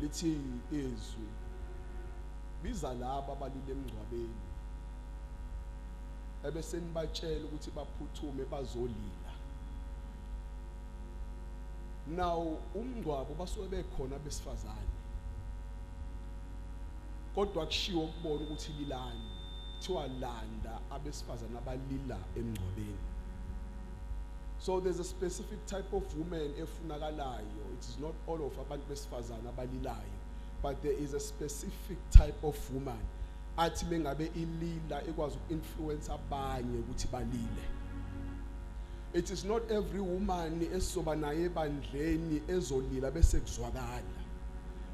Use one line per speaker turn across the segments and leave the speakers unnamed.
lithi izwi biza laba abalile emngcwabeni ebese nibatshela ukuthi baphuthume bazolila. Now umngcwabo basuke bekhona abesifazane kodwa kushiwo ukubona ukuthi lilani kuthiwa landa abesifazane abalila emngcwabeni. So there's a specific type of woman efunakalayo. It is not all of abantu besifazane abalilayo, but there is a specific type of woman athi mengabe ilila ekwazi uku-influence abanye ukuthi balile. It is not every woman esoba naye ebandleni ezolila bese kuzwakala,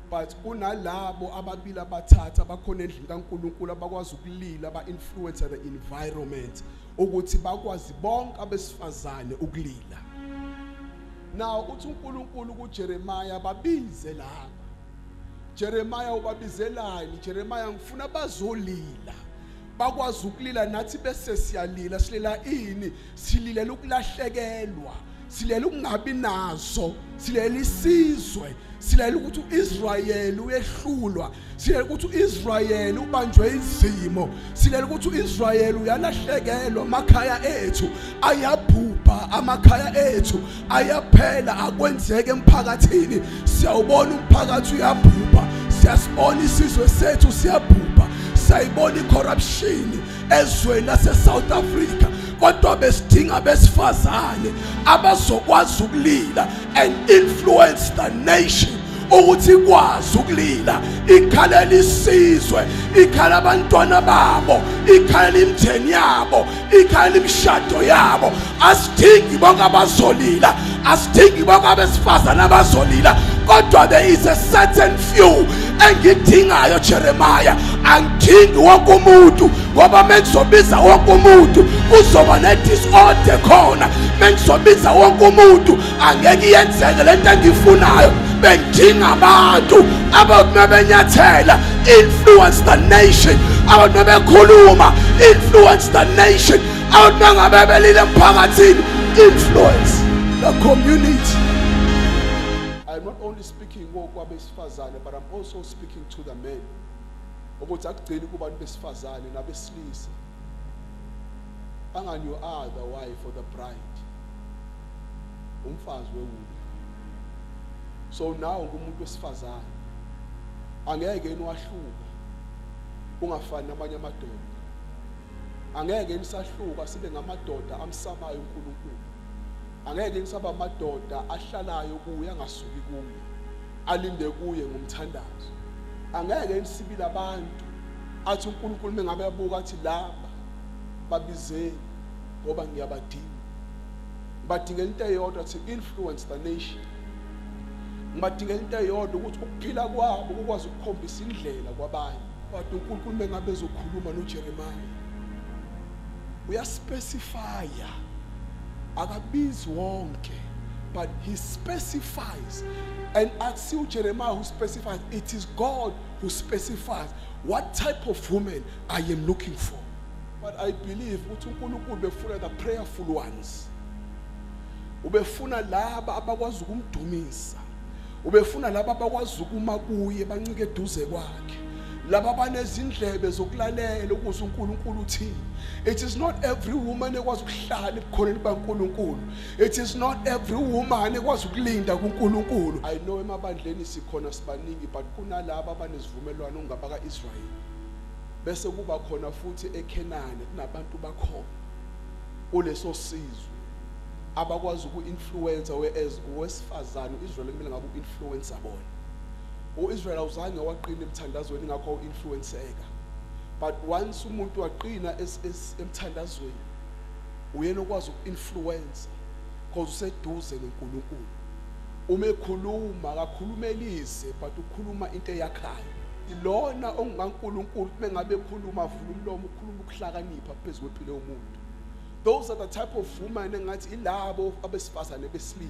but kunalabo ababili abathathu abakhona endlini kaNkulunkulu abakwazi ukulila ba-influence the environment ukuthi bakwazi bonke abesifazane ukulila. Now uthi uNkulunkulu kuJeremiah babize laba. Jeremiah ubabizelani? Jeremiah ngifuna bazolila bakwazi ukulila nathi bese siyalila. Silela ini? Sililela ukulahlekelwa, silela ukungabi nazo, silela isizwe, silela ukuthi uIsrael uyehlulwa, silela ukuthi uIsrael ubanjwe izimo, silela ukuthi uIsrael uyalahlekelwa, amakhaya ethu ayabhubha, amakhaya ethu ayaphela, akwenzeke emphakathini. Siyawubona umphakathi uyabhubha, siyasibona isizwe sethu siyabhubha, sayibona icorruption ezweni lase-South Africa, kodwa besidinga besifazane abazokwazi ukulila and influence the nation ukuthi ikwazi ukulila, ikhalela isizwe, ikhalela abantwana babo, ikhalela imitheni yabo, ikhalela imishado yabo. Asidingi bonke abazolila, asidingi bonke abesifazane abazolila, kodwa there is a certain few engidingayo. Jeremiah angidingi wonke umuntu, ngoba mengizobiza wonke umuntu uzoba ne-disorder khona. Mengizobiza wonke umuntu angeke yenzeke lento engiyifunayo. Bengidinga abantu ababenyathela, influence the nation, abantu bekhuluma, influence the nation, abantu ngabebelile emphakathini, influence the community. I'm not only speaking kwabesifazane, but I'm also speaking to the men. Ukuthi akugcini kubantu besifazane nabesilisa angani you are the wife or the bride, umfazi wewuli. So now ngumuntu wesifazane angeke niwahluka ungafani nabanye amadoda, angeke nisahluka sibe ngamadoda amsamayo uNkulunkulu, angeke nisaba amadoda ahlalayo kuye angasuki kuye alinde kuye ngomthandazo, angeke nisibile abantu athi uNkulunkulu mengabe yabuka athi laba babizeni ngoba ngiyabadinga, badingela into eyodwa to influence the nation. Ngibadingela into eyodwa ukuthi ukuphila kwabo ukwazi ukukhombisa indlela kwabanye. But uNkulunkulu mengabe ezokhuluma noJeremiah uyaspecifya, akabizi wonke, but he specifies. And akusi uJeremiah who specifies, it is God who specifies what type of woman I am looking for. But I believe ukuthi uNkulunkulu befuna the prayerful ones, ubefuna laba abakwazi ukumdumisa, ubefuna laba abakwazi ukuma kuye bancike eduze kwakhe, laba banezindlebe zokulalela ukuthi uNkulunkulu uthini. It is not every woman ekwazi ukuhlala ebukhoneni baNkulunkulu. It is not every woman ekwazi ukulinda kuNkulunkulu. I know emabandleni sikhona sibaningi, but kunalabo abanesivumelwano ngabaka Israel. Bese kuba khona futhi eKenani kunabantu bakhona kuleso sizwe abakwazi uku-influence wesifazane. uIsrael kumele ngabe u-influence bona. uIsrael awuzange waqina emthandazweni ngakho u-influenceka, but once umuntu waqina emthandazweni uyena okwazi uku-influence because useduze noNkulunkulu. Uma ekhuluma akakhulumelise, but ukhuluma into eyakhayo. Ilona ongaNkulunkulu mengabe ekhuluma avula umlomo ukhuluma ukuhlakanipha phezu kwephilo yomuntu. Those are the type of women engathi ilabo abesifazane besilisa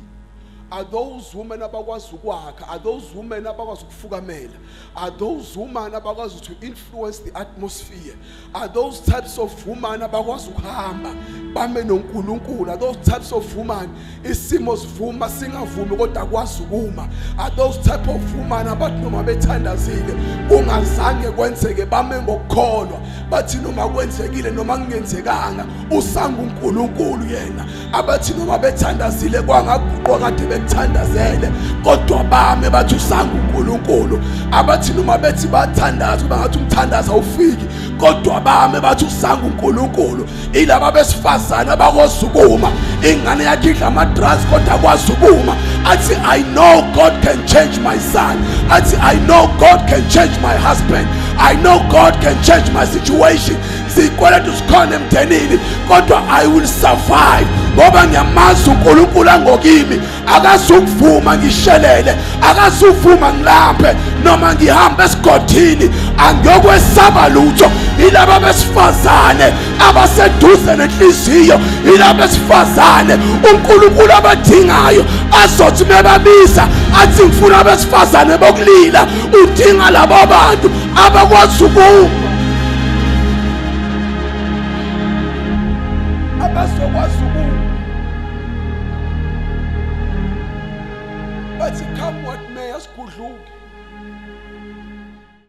are those women abakwazi ukwakha, are those women abakwazi ukufukamela, are those women abakwazi to influence the atmosphere, are those types of women abakwazi ukuhamba bame noNkulunkulu, are those types of women isimo sivuma singavumi kodwa kwazi ukuma, are those type of women abathi noma bethandazile kungazange kwenzeke bame ngokukholwa bathi noma kwenzekile noma kungenzekanga usanga uNkulunkulu yena, abathi noma bethandazile kwangaguqwa kade bekuthandazele kodwa bame bathi usanga uNkulunkulu, abathi noma bethi bathandaza bangathi umthandaza ufiki kodwa bame bathi usanga uNkulunkulu, ilaba besifazana abakwazi ukuma ingane yakhe idla ama-drugs kodwa kwazi ukuma athi I know God can change my son, athi I know God can change my husband, I know God can change my situation, sikweletu sikhona emndenini kodwa I will survive ngoba ngiyamazi uNkulunkulu angokimi, akazukuvuma ngishelele, akazuvuma ngilambe noma ngihambe esigodini, angiyokwesaba lutho. Ilaba besifazane abaseduze nenhliziyo, ilaba besifazane uNkulunkulu abadingayo, azothi mebabiza athi ngifuna abesifazane bokulila, udinga labo bantu abakwazi ukuma, abazokwazi ukuma. Bathi come what may, asigudluki.